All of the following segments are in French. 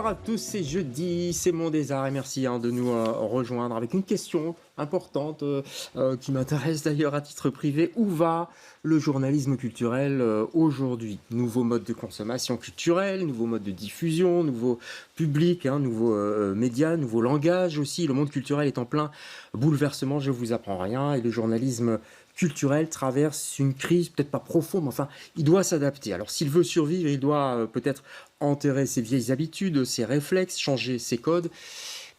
Bonsoir à tous, c'est jeudi, c'est Monde des Arts et merci de nous rejoindre avec une question importante qui m'intéresse d'ailleurs à titre privé. Où va le journalisme culturel aujourd'hui? Nouveau mode de consommation culturelle, nouveau mode de diffusion, nouveau public, nouveaux médias, nouveau langage aussi. Le monde culturel est en plein bouleversement, je vous apprends rien, et le journalisme culturel traverse une crise, peut-être pas profonde, mais enfin, il doit s'adapter. Alors, s'il veut survivre, il doit peut-être enterrer ses vieilles habitudes, ses réflexes, changer ses codes.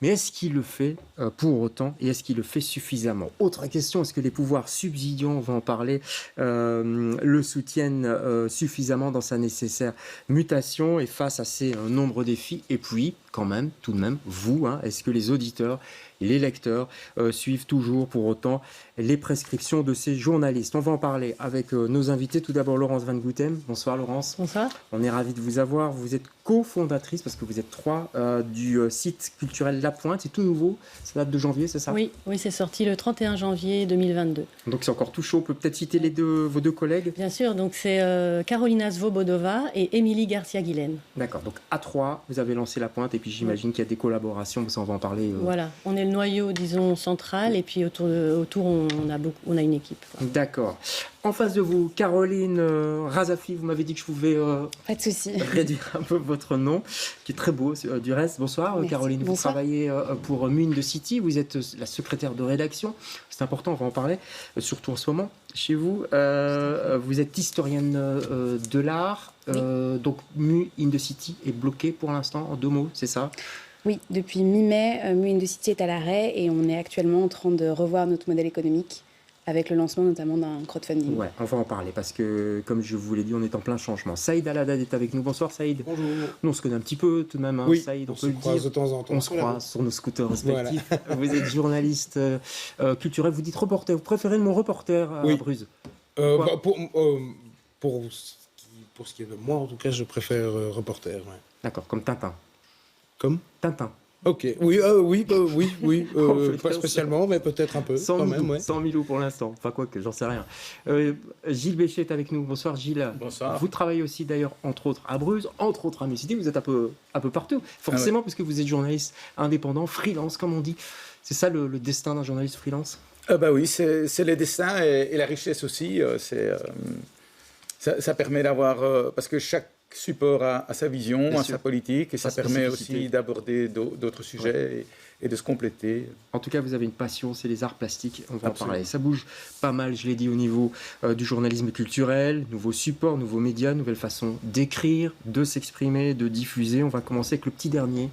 Mais est-ce qu'il le fait pour autant et est-ce qu'il le fait suffisamment? Autre question, est-ce que les pouvoirs subsidiants, on va en parler, le soutiennent suffisamment dans sa nécessaire mutation et face à ces nombreux défis? Et puis, quand même, tout de même, vous, est-ce que les auditeurs, les lecteurs suivent toujours pour autant les prescriptions de ces journalistes? On va en parler avec nos invités. Tout d'abord, Laurence Van Goutem. Bonsoir, Laurence. Bonsoir. On est ravis de vous avoir. Vous êtes cofondatrice, parce que vous êtes trois, du site culturel La Pointe. C'est tout nouveau. Ça date de janvier, c'est ça? Oui, c'est sorti le 31 janvier 2022. Donc c'est encore tout chaud. On peut peut-être citer vos deux collègues? Bien sûr, donc c'est Carolina Svobodova et Émilie Garcia-Guilaine. D'accord, donc à trois, vous avez lancé La Pointe et puis j'imagine qu'il y a des collaborations, ça on va en parler. Voilà, on est le noyau, disons, central et puis autour on a une équipe. D'accord. En face de vous, Caroline Razafi, vous m'avez dit que je pouvais pas de souci. Réduire un peu votre nom, qui est très beau du reste. Bonsoir. Merci. Caroline, vous travaillez pour Mune de City, vous êtes la secrétaire de rédaction, c'est important, on va en parler, surtout en ce moment, chez vous. Vous êtes historienne de l'art, donc Mune de City est bloqué pour l'instant, en 2 mots, c'est ça? Oui, depuis mi-mai, Mune de City est à l'arrêt et on est actuellement en train de revoir notre modèle économique, avec le lancement notamment d'un crowdfunding. Ouais, on va en parler parce que, comme je vous l'ai dit, on est en plein changement. Saïd Al-Haddad est avec nous. Bonsoir Saïd. Bonjour. Nous, on se connaît un petit peu tout de même, oui, Saïd, on peut le dire. De temps en temps. On se croise sur nos scooters respectifs. Voilà. Vous êtes journaliste culturel, vous dites reporter. Vous préférez le mot reporter à Bruges? Pour ce qui est de moi, en tout cas, je préfère reporter. Ouais. D'accord, comme Tintin. Comme Tintin. Ok, oui, pas spécialement, mais peut-être un peu. 100 quand 000 même, ouais. 100 000 pour l'instant, enfin quoi que j'en sais rien. Gilles Béchet est avec nous. Bonsoir Gilles. Bonsoir. Vous travaillez aussi d'ailleurs, entre autres, à Bruges, entre autres à City. Vous êtes un peu partout, forcément, puisque vous êtes journaliste indépendant, freelance, comme on dit. C'est ça le destin d'un journaliste freelance? Oui, c'est le destin et la richesse aussi. Ça permet d'avoir... parce que chaque support a sa vision, a sa politique, et ça permet aussi d'aborder d'autres sujets et de se compléter. En tout cas, vous avez une passion, c'est les arts plastiques, on va en parler. Ça bouge pas mal, je l'ai dit, au niveau du journalisme culturel, nouveaux supports, nouveaux médias, nouvelles façons d'écrire, de s'exprimer, de diffuser. On va commencer avec le petit dernier.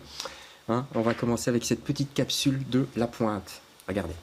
On va commencer avec cette petite capsule de La Pointe. Regardez.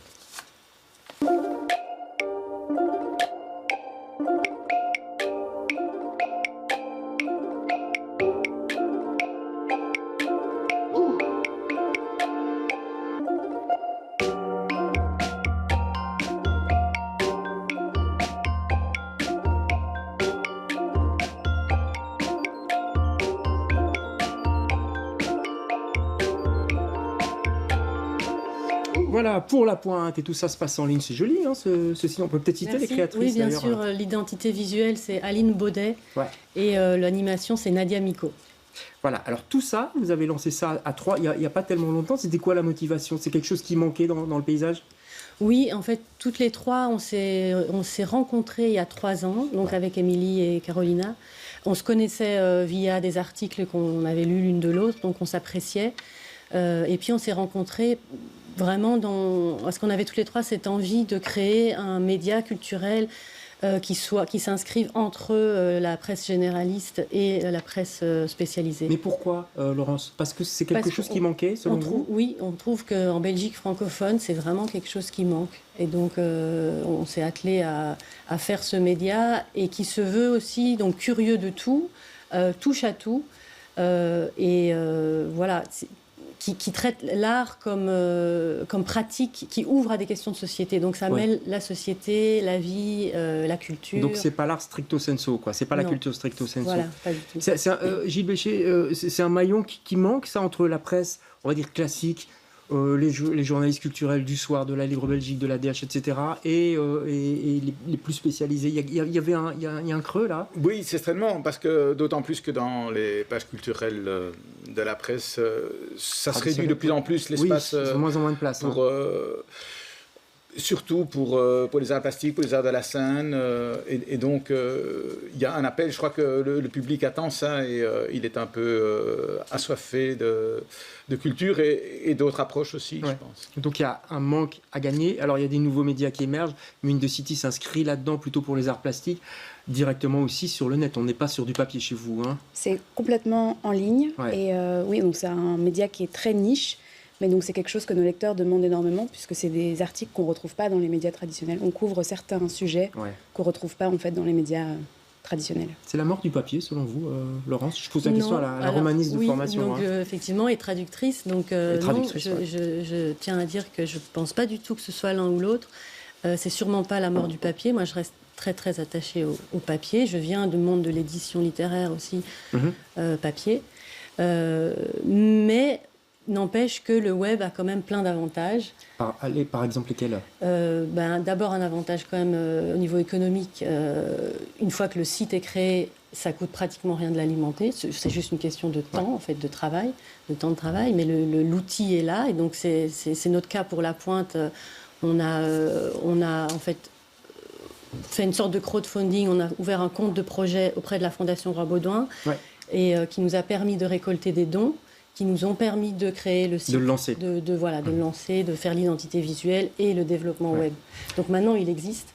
Voilà, pour La Pointe, et tout ça se passe en ligne, c'est joli, ceci, on peut peut-être citer les créatrices. Oui, bien sûr, l'identité visuelle, c'est Aline Baudet, et l'animation, c'est Nadia Miko. Voilà, alors tout ça, vous avez lancé ça à 3, il n'y a pas tellement longtemps, c'était quoi la motivation? C'est quelque chose qui manquait dans le paysage? Oui, en fait, toutes les trois, on s'est rencontrées il y a 3 ans, donc avec Émilie et Carolina. On se connaissait via des articles qu'on avait lus l'une de l'autre, donc on s'appréciait. Et puis on s'est rencontrés vraiment parce qu'on avait toutes les trois cette envie de créer un média culturel qui s'inscrive entre la presse généraliste et la presse spécialisée. Mais pourquoi, Laurence? Parce que c'est quelque chose qui manquait, selon vous? Oui, on trouve qu'en Belgique francophone, c'est vraiment quelque chose qui manque. Et donc, on s'est attelé à faire ce média et qui se veut aussi donc, curieux de tout, touche à tout. Voilà, qui traite l'art comme pratique, qui ouvre à des questions de société. Donc ça mêle la société, la vie, la culture. Donc c'est pas l'art stricto sensu, quoi. C'est pas la culture stricto sensu. Voilà, pas du tout. Gilles Béchet, c'est un maillon qui manque, ça, entre la presse, on va dire classique, les journalistes culturels du soir, de la Libre Belgique, de la DH, etc. et les plus spécialisés. Il y a un creux là. Oui, certainement, parce que d'autant plus que dans les pages culturelles de la presse, ça se réduit de plus en plus l'espace de moins en moins de place, pour... surtout pour les arts plastiques, pour les arts de la scène. Et donc, il y a un appel. Je crois que le public attend ça et il est un peu assoiffé de culture et d'autres approches aussi, je pense. Donc, il y a un manque à gagner. Alors, il y a des nouveaux médias qui émergent. Mune de City s'inscrit là-dedans plutôt pour les arts plastiques, directement aussi sur le net. On n'est pas sur du papier chez vous. C'est complètement en ligne. Et oui, donc c'est un média qui est très niche. Mais donc c'est quelque chose que nos lecteurs demandent énormément puisque c'est des articles qu'on ne retrouve pas dans les médias traditionnels. On couvre certains sujets qu'on ne retrouve pas en fait dans les médias traditionnels. C'est la mort du papier selon vous, Laurence? Je pose la question à la romaniste de formation. Donc, effectivement, et traductrice. Donc non, je tiens à dire que je ne pense pas du tout que ce soit l'un ou l'autre. C'est sûrement pas la mort du papier. Moi je reste très très attachée au papier. Je viens du monde de l'édition littéraire aussi, papier. Mais n'empêche que le web a quand même plein d'avantages. Par exemple, lesquels? D'abord, un avantage quand même au niveau économique. Une fois que le site est créé, ça coûte pratiquement rien de l'alimenter. C'est juste une question de temps, en fait, de travail, de temps de travail. Mais l'outil est là. Et donc, c'est notre cas pour La Pointe. On a en fait fait une sorte de crowdfunding. On a ouvert un compte de projet auprès de la Fondation Roi-Baudouin et qui nous a permis de récolter des dons, qui nous ont permis de créer le site, de le lancer, de le lancer, de faire l'identité visuelle et le développement web. Donc maintenant, il existe.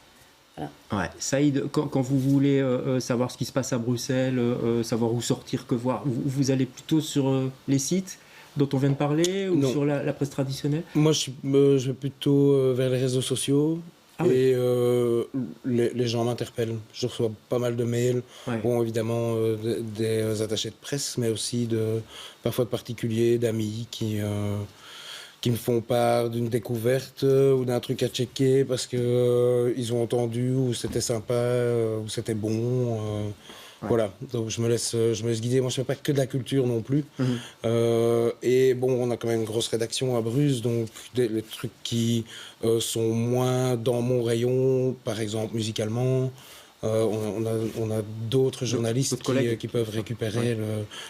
Voilà. Saïd, quand vous voulez savoir ce qui se passe à Bruxelles, savoir où sortir, que voir, vous allez plutôt sur les sites dont on vient de parler ou sur la presse traditionnelle? Moi, je vais plutôt vers les réseaux sociaux. Les gens m'interpellent. Je reçois pas mal de mails. Bon, évidemment, des attachés de presse, mais aussi parfois de particuliers, d'amis qui me font part d'une découverte ou d'un truc à checker parce qu'ils ont entendu ou c'était sympa ou c'était bon. Voilà, donc je me laisse guider. Moi, je ne fais pas que de la culture non plus. Et bon, on a quand même une grosse rédaction à Bruges, donc les trucs qui sont moins dans mon rayon, par exemple musicalement. On a d'autres journalistes qui peuvent récupérer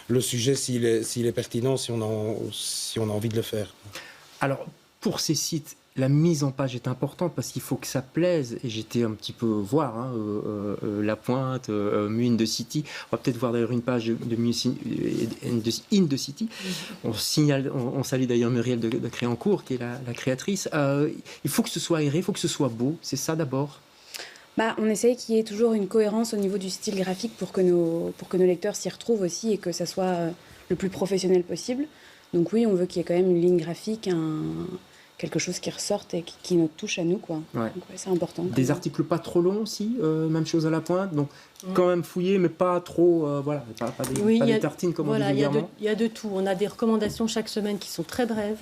le sujet s'il est pertinent, si on a envie de le faire. Alors, pour ces sites, la mise en page est importante parce qu'il faut que ça plaise. Et j'étais un petit peu voir La Pointe, Mune de City. On va peut-être voir d'ailleurs une page In de City. On salue d'ailleurs Muriel de Créancourt, qui est la créatrice. Il faut que ce soit aéré, il faut que ce soit beau. C'est ça d'abord? On essaye qu'il y ait toujours une cohérence au niveau du style graphique pour que nos lecteurs s'y retrouvent aussi et que ça soit le plus professionnel possible. Donc oui, on veut qu'il y ait quand même une ligne graphique, quelque chose qui ressorte et qui nous touche à nous, quoi. Donc, c'est important. Des articles pas trop longs aussi, même chose à La Pointe, donc quand même fouillés, mais pas trop, pas des tartines comme on dit vulgairement. Il y a de tout. On a des recommandations chaque semaine qui sont très brèves,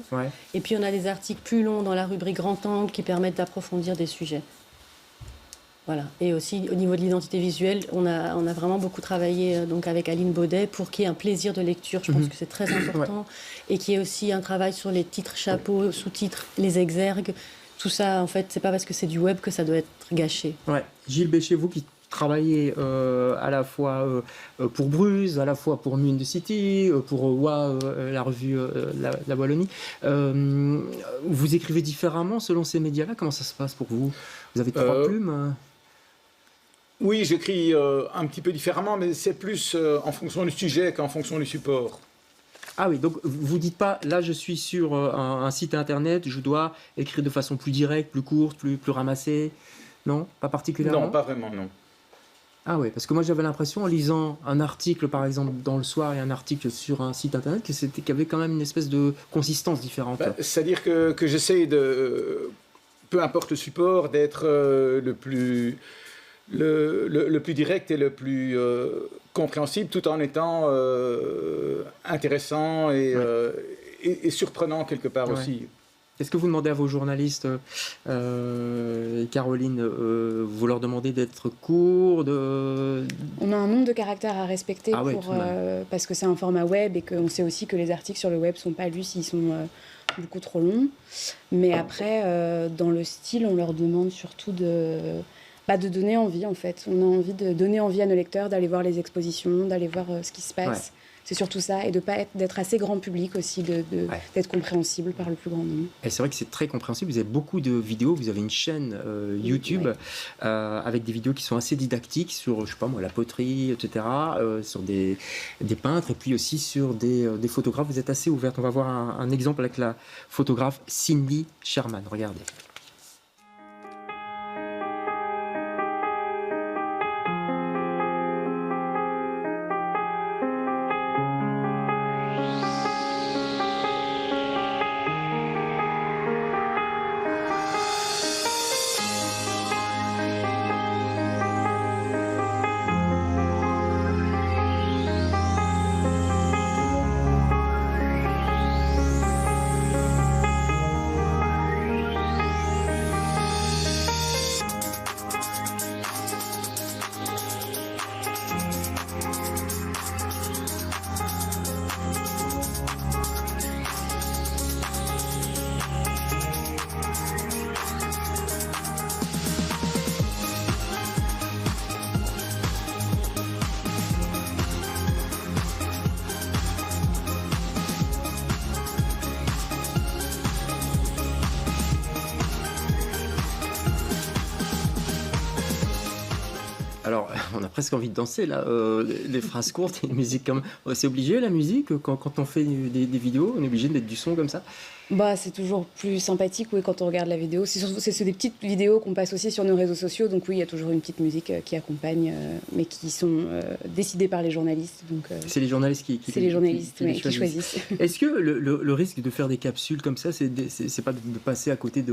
et puis on a des articles plus longs dans la rubrique Grand Angle qui permettent d'approfondir des sujets. Voilà. Et aussi, au niveau de l'identité visuelle, on a vraiment beaucoup travaillé donc, avec Aline Baudet pour qu'il y ait un plaisir de lecture. Je pense que c'est très important. Et qu'il y ait aussi un travail sur les titres, chapeaux, sous-titres, les exergues. Tout ça, en fait, c'est pas parce que c'est du web que ça doit être gâché. Gilles Béchet, vous qui travaillez à la fois pour Bruges, à la fois pour Mune de City, pour la revue La Wallonie, vous écrivez différemment selon ces médias-là? Comment ça se passe pour vous? Vous avez 3 plumes? Oui, j'écris un petit peu différemment, mais c'est plus en fonction du sujet qu'en fonction du support. Ah oui, donc vous dites pas, là je suis sur un site internet, je dois écrire de façon plus directe, plus courte, plus ramassée? Non, pas particulièrement? Non, pas vraiment, non. Ah oui, parce que moi j'avais l'impression en lisant un article par exemple dans Le Soir et un article sur un site internet qu'il y avait quand même une espèce de consistance différente. C'est-à-dire que j'essaye de, peu importe le support, d'être le plus direct et le plus compréhensible tout en étant intéressant et surprenant quelque part aussi. Est-ce que vous demandez à vos journalistes, Caroline, vous leur demandez d'être courts On a un nombre de caractères à respecter parce que c'est un format web et qu'on sait aussi que les articles sur le web ne sont pas lus s'ils sont beaucoup trop longs. Mais après, dans le style, on leur demande surtout de donner envie, en fait. On a envie de donner envie à nos lecteurs d'aller voir les expositions, d'aller voir ce qui se passe. c'est surtout ça, et d'être assez grand public aussi, d'être compréhensible par le plus grand nombre. Et c'est vrai que c'est très compréhensible, vous avez beaucoup de vidéos, vous avez une chaîne YouTube avec des vidéos qui sont assez didactiques sur, je sais pas moi, la poterie, etc., sur des peintres, et puis aussi sur des photographes. Vous êtes assez ouverte. On va voir un exemple avec la photographe Cindy Sherman. Regardez. Alors, on a presque envie de danser là, les phrases courtes, et la musique comme... C'est obligé la musique quand on fait des vidéos, on est obligé de mettre du son comme ça? Bah, c'est toujours plus sympathique quand on regarde la vidéo. C'est des petites vidéos qu'on passe aussi sur nos réseaux sociaux, donc oui, il y a toujours une petite musique qui accompagne, mais qui sont décidées par les journalistes. C'est les journalistes qui choisissent. Est-ce que le risque de faire des capsules comme ça, c'est pas de passer à côté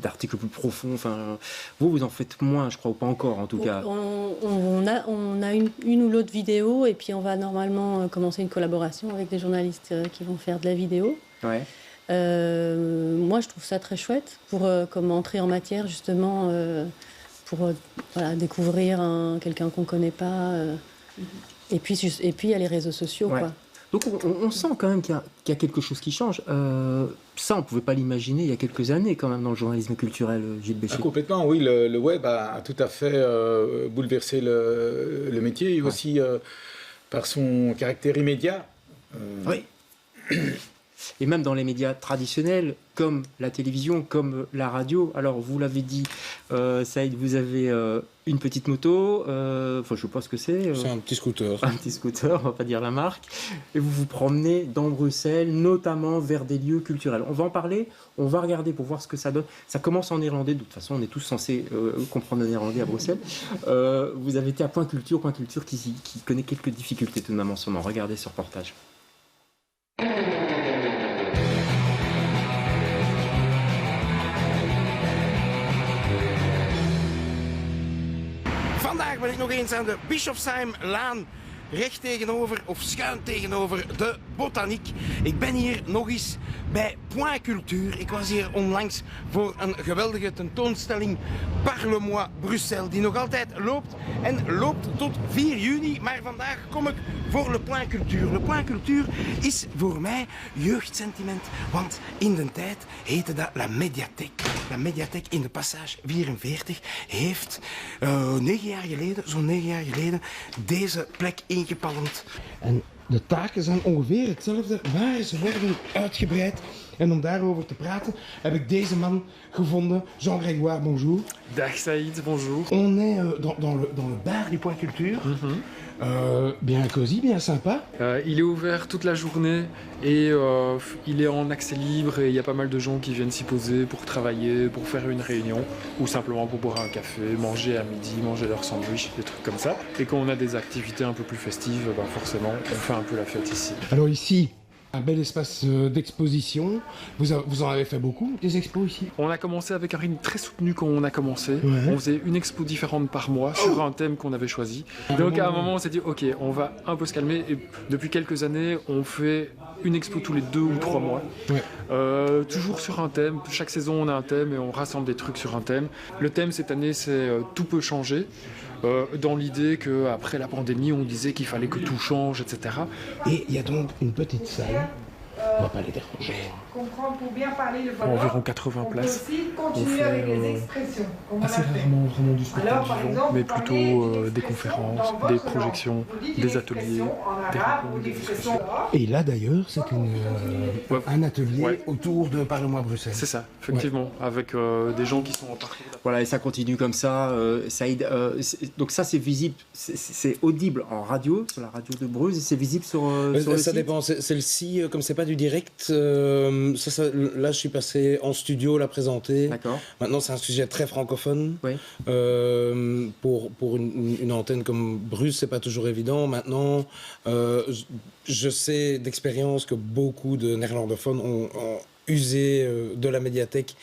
d'articles plus profonds? Enfin, vous en faites moins, je crois, ou pas encore en tout cas. On a une ou l'autre vidéo, et puis on va normalement commencer une collaboration avec des journalistes qui vont faire de la vidéo. Ouais. Moi, je trouve ça très chouette pour comme entrer en matière, justement, pour découvrir quelqu'un qu'on ne connaît pas. Et puis, il y a les réseaux sociaux. Ouais. Quoi. Donc, on sent quand même qu'il y a quelque chose qui change. Ça, on ne pouvait pas l'imaginer il y a quelques années, quand même, dans le journalisme culturel, Gilles Béchier. Complètement, oui. Le web a tout à fait bouleversé le métier, et aussi par son caractère immédiat. Oui. Et même dans les médias traditionnels, comme la télévision, comme la radio. Alors, vous l'avez dit, Saïd, vous avez une petite moto. Enfin, je ne sais pas ce que c'est. C'est un petit scooter. Un petit scooter, on ne va pas dire la marque. Et vous vous promenez dans Bruxelles, notamment vers des lieux culturels. On va en parler, on va regarder pour voir ce que ça donne. Ça commence en néerlandais, de toute façon, on est tous censés comprendre le néerlandais à Bruxelles. Vous avez été à Point Culture qui connaît quelques difficultés tout de même en ce moment. Regardez ce reportage. Vandaag ben ik nog eens aan de Bischofsheimlaan, recht tegenover of schuin tegenover de Botaniek. Ik ben hier nog eens bij Point Culture. Ik was hier onlangs voor een geweldige tentoonstelling Parle-moi Bruxelles, die nog altijd loopt en loopt tot 4 juni. Maar vandaag kom ik voor Le Point Culture. Le Point Culture is voor mij jeugdsentiment, want in de tijd heette dat La Mediathèque. La Mediathèque in de Passage 44 heeft 9 jaar geleden, deze plek ingepalmd. En de taken zijn ongeveer hetzelfde, maar ze werden uitgebreid. En om daarover te praten heb ik deze man gevonden, Jean-Grégoire, bonjour. Dag Saïd, bonjour. On est dans le bar du Point Culture. Bien cosy, bien sympa. Il est ouvert toute la journée et il est en accès libre et il y a pas mal de gens qui viennent s'y poser pour travailler, pour faire une réunion ou simplement pour boire un café, manger à midi, manger leur sandwich, des trucs comme ça. Et quand on a des activités un peu plus festives, forcément on fait un peu la fête ici. Alors ici, un bel espace d'exposition. Vous en avez fait beaucoup, des expos ici? On a commencé avec un rythme très soutenu quand on a commencé. Ouais. On faisait une expo différente par mois sur un thème qu'on avait choisi. Donc à un moment on s'est dit ok, on va un peu se calmer. Et depuis quelques années, on fait une expo tous les 2 ou 3 mois. Ouais. Toujours sur un thème. Chaque saison on a un thème et on rassemble des trucs sur un thème. Le thème cette année c'est tout peut changer. Dans l'idée qu'après la pandémie, on disait qu'il fallait que tout change, etc. Et il y a donc une petite salle On va pas les déranger. Comprendre pour bien parler le voilà. Environ 80 places. On peut aussi continuer avec les expressions. Assez rarement vraiment du spectacle vivant, mais plutôt des conférences, des projections, des ateliers, des rencontres, des discussions. Et là d'ailleurs, c'est un atelier autour de Parle-moi Bruxelles. C'est ça, effectivement, avec des gens qui sont en parcours. Voilà, et ça continue comme ça. Saïd, donc ça, c'est visible, c'est audible en radio, sur la radio de Bruges, et c'est visible sur le ça site. Dépend. Celle-ci, comme c'est pas du direct, là, je suis passé en studio la présenter. D'accord. Maintenant, c'est un sujet très francophone. Oui. Pour une antenne comme Bruges, c'est pas toujours évident. Maintenant, je sais d'expérience que beaucoup de néerlandophones ont usé de la médiathèque,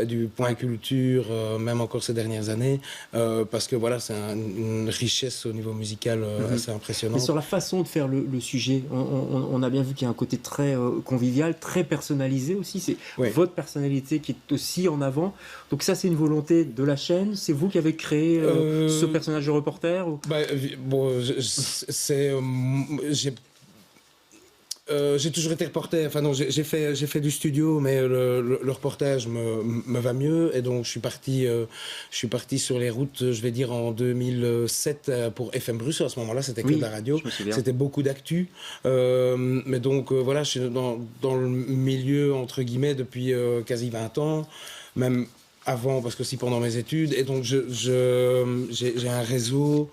du point culture, même encore ces dernières années, parce que voilà, c'est une richesse au niveau musical assez impressionnante. Mais sur la façon de faire le sujet, on a bien vu qu'il y a un côté très convivial, très personnalisé aussi. C'est votre personnalité qui est aussi en avant. Donc ça, c'est une volonté de la chaîne. C'est vous qui avez créé ce personnage de reporter ou... J'ai toujours été reporter, enfin non, j'ai fait du studio, mais le reportage me va mieux, et donc je suis parti sur les routes, je vais dire en 2007 pour FM Bruxelles. À ce moment-là, c'était que de la radio, c'était beaucoup d'actu, mais donc voilà, je suis dans le milieu entre guillemets depuis quasi 20 ans, même avant, parce que aussi pendant mes études, et donc j'ai un réseau.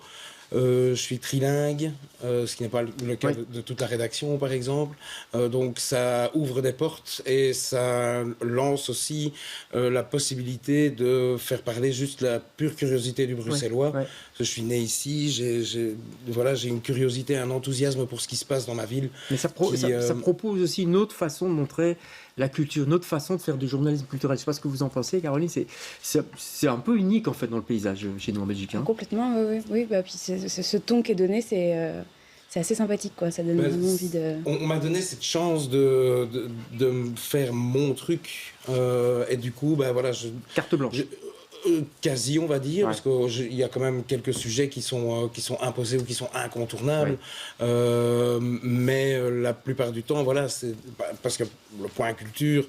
Je suis trilingue, ce qui n'est pas le cas de toute la rédaction, par exemple. Donc ça ouvre des portes et ça lance aussi la possibilité de faire parler juste la pure curiosité du bruxellois. Parce que je suis né ici, j'ai une curiosité, un enthousiasme pour ce qui se passe dans ma ville. Mais ça propose aussi une autre façon de montrer la culture, une autre façon de faire du journalisme culturel. Je ne sais pas ce que vous en pensez, Caroline. C'est un peu unique en fait dans le paysage chez nous en Belgique. Hein. Complètement, oui. Bah, puis ce ton qui est donné, c'est assez sympathique, quoi. Ça donne vraiment envie de... On m'a donné cette chance de me faire mon truc, et du coup, bah voilà, carte blanche. Quasi, on va dire, parce qu'il y a quand même quelques sujets qui sont imposés ou qui sont incontournables, mais la plupart du temps, voilà, c'est parce que le point culture,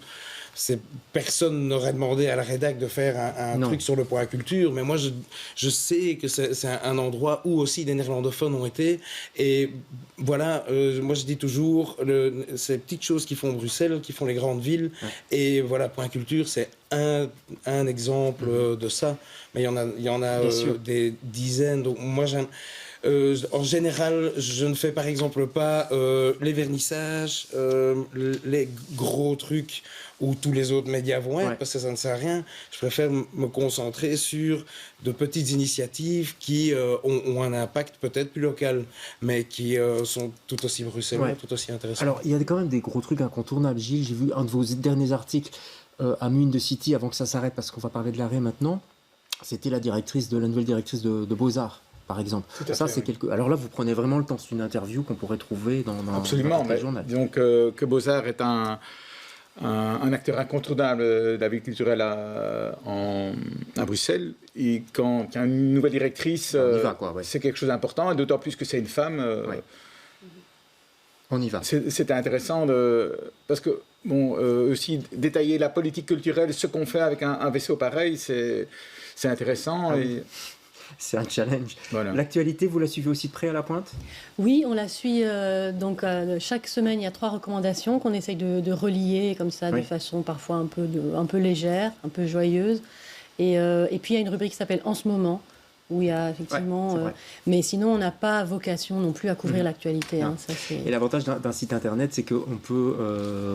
personne n'aurait demandé à la rédac de faire un truc sur le point culture, mais moi je sais que c'est un endroit où aussi des néerlandophones ont été, et voilà, moi je dis toujours, ces petites choses qui font Bruxelles, qui font les grandes villes, et voilà, point culture, c'est un exemple de ça, mais il y en a des dizaines. Donc moi en général, je ne fais par exemple pas les vernissages, les gros trucs où tous les autres médias vont être, parce que ça ne sert à rien. Je préfère me concentrer sur de petites initiatives qui ont un impact peut-être plus local, mais qui sont tout aussi bruxellois, tout aussi intéressants. Alors, il y a quand même des gros trucs incontournables. Gilles, j'ai vu un de vos derniers articles à Mune de City, avant que ça s'arrête, parce qu'on va parler de l'arrêt maintenant. C'était la nouvelle directrice de Beaux-Arts, par exemple. Ça, c'est Alors là, vous prenez vraiment le temps. C'est une interview qu'on pourrait trouver dans Absolument, le journal. Donc, que Beaux-Arts est un acteur incontournable de la vie culturelle à Bruxelles. Et quand il y a une nouvelle directrice, c'est quelque chose d'important, et d'autant plus que c'est une femme. On y va. C'était intéressant parce que, aussi détailler la politique culturelle, ce qu'on fait avec un vaisseau pareil, c'est intéressant. C'est un challenge. Voilà. L'actualité, vous la suivez aussi de près à la pointe ? Oui, on la suit. Donc, chaque semaine, il y a 3 recommandations qu'on essaye de relier comme ça, de façon parfois un peu légère, un peu joyeuse. Et puis, il y a une rubrique qui s'appelle « En ce moment », où il y a effectivement... mais sinon, on n'a pas vocation non plus à couvrir l'actualité. Hein, et l'avantage d'un site internet, c'est qu'on peut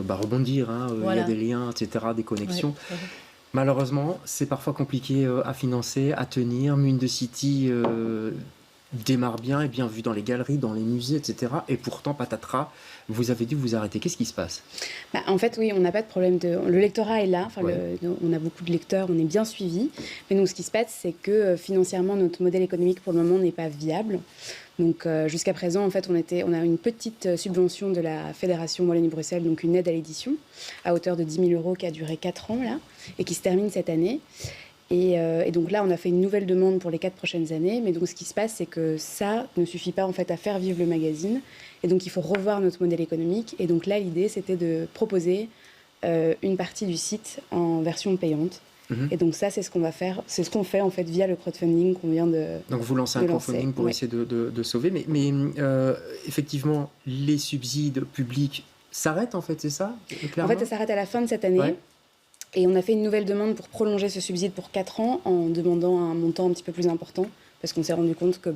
rebondir. Hein, il y a des liens, etc., des connexions. Malheureusement, c'est parfois compliqué à financer, à tenir. Mune de City démarre bien, est bien vu dans les galeries, dans les musées, etc. Et pourtant, patatras, vous avez dû vous arrêter. Qu'est-ce qui se passe ? En fait, oui, on n'a pas de problème. Le lectorat est là. Enfin, on a beaucoup de lecteurs, on est bien suivis. Mais donc, ce qui se passe, c'est que financièrement, notre modèle économique, pour le moment, n'est pas viable. Donc, jusqu'à présent, en fait, on a une petite subvention de la Fédération Wallonie-Bruxelles, donc une aide à l'édition, à hauteur de 10 000 € qui a duré 4 ans, là, et qui se termine cette année. Et donc là, on a fait une nouvelle demande pour les 4 prochaines années. Mais donc, ce qui se passe, c'est que ça ne suffit pas en fait à faire vivre le magazine. Et donc, il faut revoir notre modèle économique. Et donc là, l'idée, c'était de proposer une partie du site en version payante. Et donc ça, c'est ce qu'on va faire. C'est ce qu'on fait en fait via le crowdfunding qu'on vient de Donc vous lancez un crowdfunding pour essayer de sauver. Mais effectivement, les subsides publics s'arrêtent en fait, c'est ça, clairement ? En fait, ça s'arrête à la fin de cette année. Et on a fait une nouvelle demande pour prolonger ce subside pour 4 ans en demandant un montant un petit peu plus important. Parce qu'on s'est rendu compte que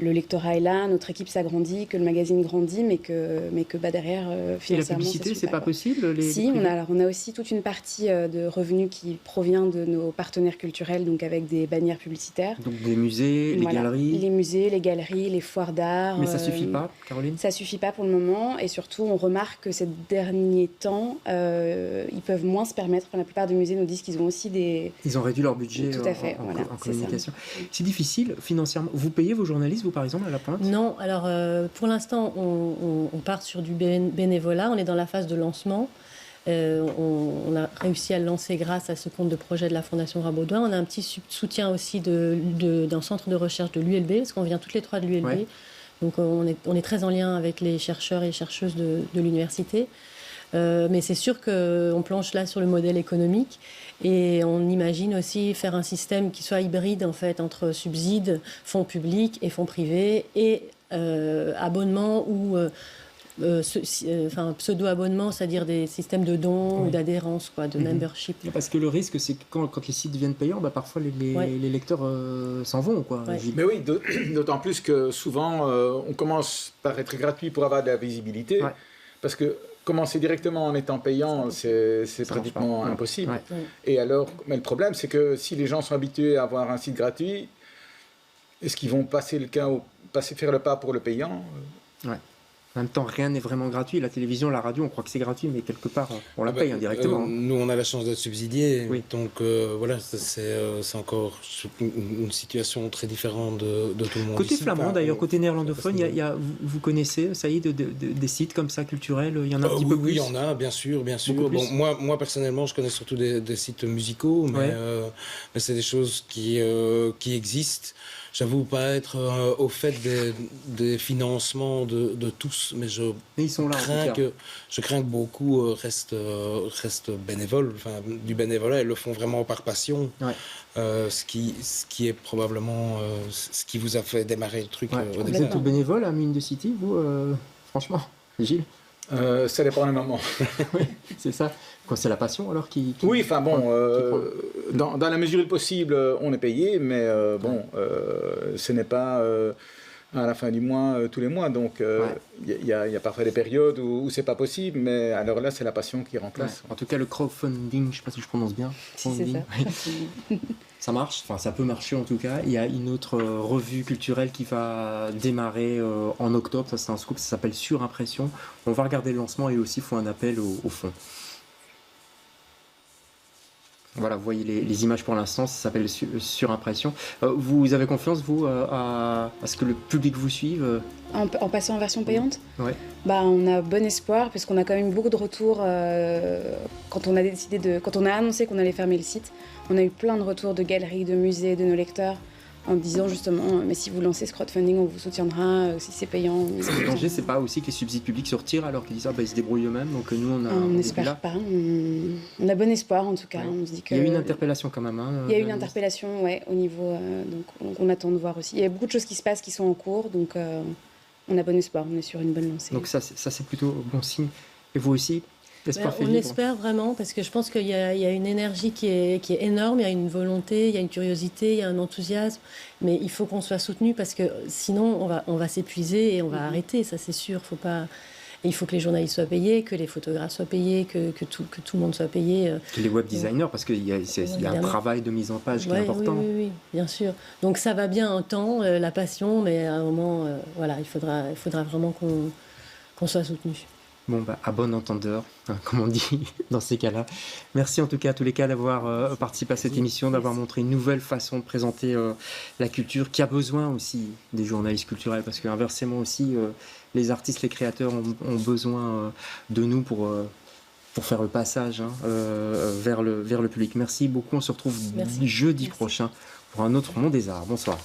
le lectorat est là, notre équipe s'agrandit, que le magazine grandit, mais que derrière, financièrement, et la publicité, c'est pas possible Si, on a aussi toute une partie de revenus qui provient de nos partenaires culturels, donc avec des bannières publicitaires. Donc des musées, les galeries. Les musées, les galeries, les foires d'art. Mais ça suffit pas, Caroline ? Ça suffit pas pour le moment, et surtout, on remarque que ces derniers temps, ils peuvent moins se permettre. Enfin, la plupart des musées nous disent qu'ils ont aussi des... Ils ont réduit leur budget en communication. C'est difficile financièrement. Vous payez vos journalistes, vous, par exemple, à la Pointe ? Non, alors pour l'instant, on part sur du bénévolat. On est dans la phase de lancement. On a réussi à le lancer grâce à ce compte de projet de la Fondation Rabaudouin. On a un petit soutien aussi d'un centre de recherche de l'ULB, parce qu'on vient toutes les 3 de l'ULB. Ouais. Donc on est très en lien avec les chercheurs et chercheuses de l'université. Mais c'est sûr qu'on planche là sur le modèle économique et on imagine aussi faire un système qui soit hybride en fait entre subsides, fonds publics et fonds privés et abonnement ou pseudo-abonnement, c'est-à-dire des systèmes de dons ou d'adhérence, de membership. Parce que le risque, c'est que quand les sites deviennent payants, parfois les lecteurs s'en vont. Mais oui, d'autant plus que souvent, on commence par être gratuit pour avoir de la visibilité. Parce que commencer directement en étant payant, c'est pratiquement impossible. Et alors, mais le problème, c'est que si les gens sont habitués à avoir un site gratuit, est-ce qu'ils vont faire le pas pour le payant ? En même temps, rien n'est vraiment gratuit. La télévision, la radio, on croit que c'est gratuit, mais quelque part, on la paye indirectement. Nous, on a la chance d'être subsidiés. Donc, voilà, c'est encore une situation très différente de tout le monde. Côté ici. flamand, d'ailleurs, côté néerlandophone, vous connaissez, ça y est, des sites comme ça, culturels, il y en a un petit peu plus ? Oui, il y en a, bien sûr. Bon, moi, personnellement, je connais surtout des sites musicaux, mais c'est des choses qui existent. J'avoue pas être au fait des financements de tous, mais ils sont là, je crains que beaucoup restent bénévoles, du bénévolat, ils le font vraiment par passion, ce qui est probablement ce qui vous a fait démarrer le truc au début. Vous êtes bénévole à Mine de City, vous, franchement, Gilles ? Ça dépend des moments. Oui, c'est ça. Quoi, c'est la passion alors qui Oui, dans la mesure du possible, on est payé, mais ce n'est pas à la fin du mois, tous les mois. Donc, il y a parfois des périodes où c'est pas possible, mais alors là, c'est la passion qui remplace. En tout cas, le crowdfunding, je ne sais pas si je prononce bien. Si, c'est ça. Ça marche, ça peut marcher en tout cas. Il y a une autre revue culturelle qui va démarrer en octobre, ça c'est un scoop, ça s'appelle Surimpression. On va regarder le lancement et aussi il faut un appel au fond. Voilà, vous voyez les images pour l'instant, ça s'appelle Surimpression. Vous avez confiance, vous, à ce que le public vous suive en passant en version payante ? Ouais. On a bon espoir, parce qu'on a quand même beaucoup de retours quand on a annoncé qu'on allait fermer le site. On a eu plein de retours de galeries, de musées, de nos lecteurs, en disant justement, mais si vous lancez ce crowdfunding, on vous soutiendra, si c'est payant. Le danger, c'est pas aussi que les subsides publics se retirent alors qu'ils disent ils se débrouillent eux-mêmes, donc nous on n'espère pas. On a bon espoir en tout cas. On se dit que... Il y a eu une interpellation quand même. Il y a eu une interpellation, au niveau. Donc on attend de voir aussi. Il y a beaucoup de choses qui se passent qui sont en cours, donc on a bon espoir, on est sur une bonne lancée. Donc ça c'est plutôt bon signe. Et vous aussi ? On espère vraiment, parce que je pense qu'il y a une énergie qui est énorme, il y a une volonté, il y a une curiosité, il y a un enthousiasme, mais il faut qu'on soit soutenu parce que sinon on va s'épuiser et on va arrêter, ça c'est sûr. Il faut que les journalistes soient payés, que les photographes soient payés, que tout le monde soit payé. Que les web designers, parce qu'il y a un travail de mise en page qui est important. Oui, bien sûr. Donc ça va bien un temps, la passion, mais à un moment, il faudra vraiment qu'on soit soutenu. Bon, à bon entendeur, comme on dit dans ces cas-là. Merci en tout cas à tous les cas d'avoir participé à cette émission, d'avoir montré une nouvelle façon de présenter la culture, qui a besoin aussi des journalistes culturels, parce qu'inversement aussi, les artistes, les créateurs ont besoin de nous pour pour faire le passage vers le public. Merci beaucoup. On se retrouve jeudi prochain pour un autre Monde des Arts. Bonsoir.